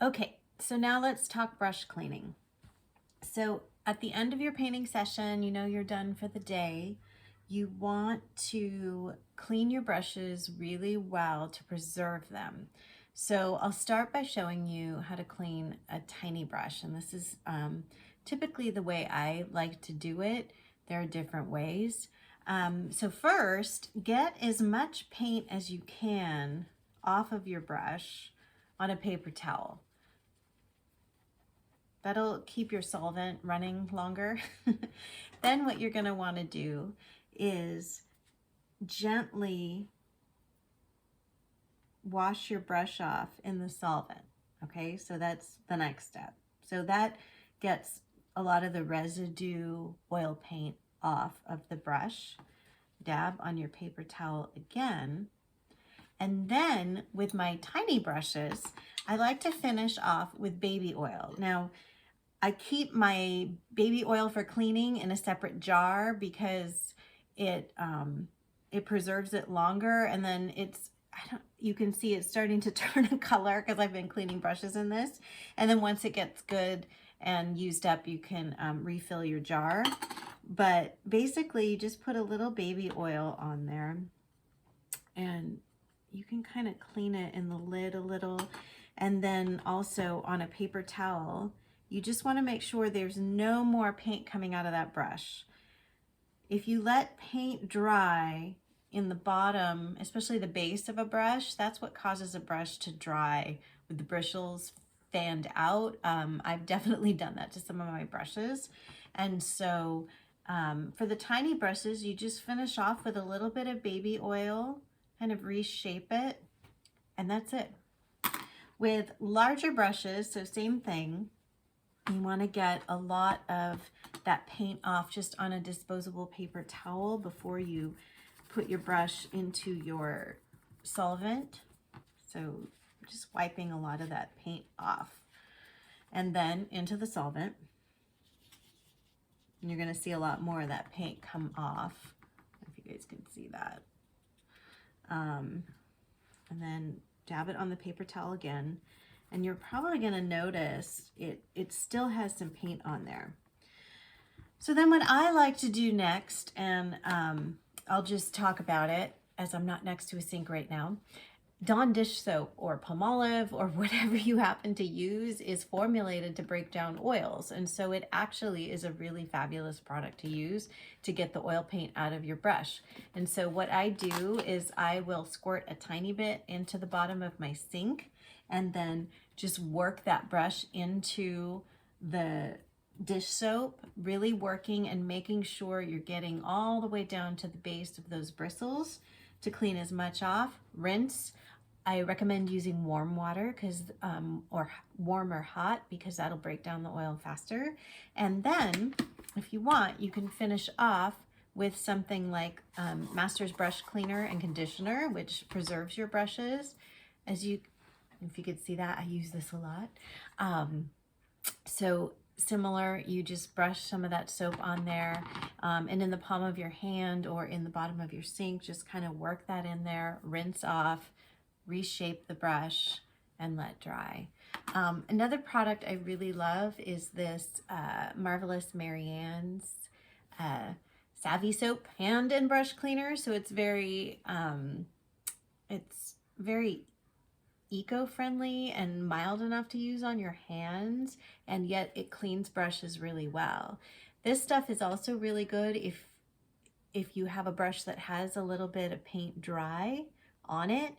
Okay, so now let's talk brush cleaning. So at the end of your painting session, you know you're done for the day. You want to clean your brushes really well to preserve them. So I'll start by showing you how to clean a tiny brush. And this is typically the way I like to do it. There are different ways. So first, get as much paint as you can off of your brush on a paper towel. That'll keep your solvent running longer. Then what you're going to want to do is gently wash your brush off in the solvent. Okay, so that's the next step. So that gets a lot of the residue oil paint off of the brush. Dab on your paper towel again. And then with my tiny brushes, I like to finish off with baby oil. Now, I keep my baby oil for cleaning in a separate jar because it preserves it longer, and then you can see it's starting to turn a color because I've been cleaning brushes in this. And then once it gets good and used up, you can refill your jar. But basically, you just put a little baby oil on there, and you can kind of clean it in the lid a little. And then also on a paper towel, you just want to make sure there's no more paint coming out of that brush. If you let paint dry in the bottom, especially the base of a brush, that's what causes a brush to dry with the bristles fanned out. I've definitely done that to some of my brushes. And so for the tiny brushes, you just finish off with a little bit of baby oil, kind of reshape it, and that's it. With larger brushes, so same thing, you want to get a lot of that paint off just on a disposable paper towel before you put your brush into your solvent. So just wiping a lot of that paint off. And then into the solvent. And you're going to see a lot more of that paint come off, if you guys can see that. And then dab it on the paper towel again. And you're probably going to notice it still has some paint on there. So then what I like to do next, and I'll just talk about it as I'm not next to a sink right now, Dawn dish soap or Palmolive or whatever you happen to use is formulated to break down oils. And so it actually is a really fabulous product to use to get the oil paint out of your brush. And so what I do is I will squirt a tiny bit into the bottom of my sink and then just work that brush into the dish soap, really working and making sure you're getting all the way down to the base of those bristles to clean as much off. Rinse. I recommend using warm water or warm or hot, because that'll break down the oil faster. And then if you want, you can finish off with something like Masters Brush Cleaner and Conditioner, which preserves your brushes. If you could see that, I use this a lot. So similar, you just brush some of that soap on there, and in the palm of your hand or in the bottom of your sink, just kind of work that in there, rinse off, reshape the brush, and let dry. Another product I really love is this Marvelous Marianne's Savvy Soap hand and brush cleaner. So it's very eco-friendly and mild enough to use on your hands, and yet it cleans brushes really well. This stuff is also really good if you have a brush that has a little bit of paint dry on it.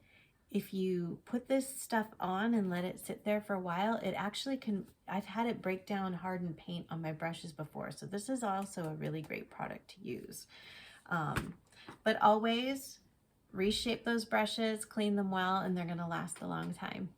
If you put this stuff on and let it sit there for a while, it actually can, I've had it break down hardened paint on my brushes before. So this is also a really great product to use. But always reshape those brushes, clean them well, and they're going to last a long time.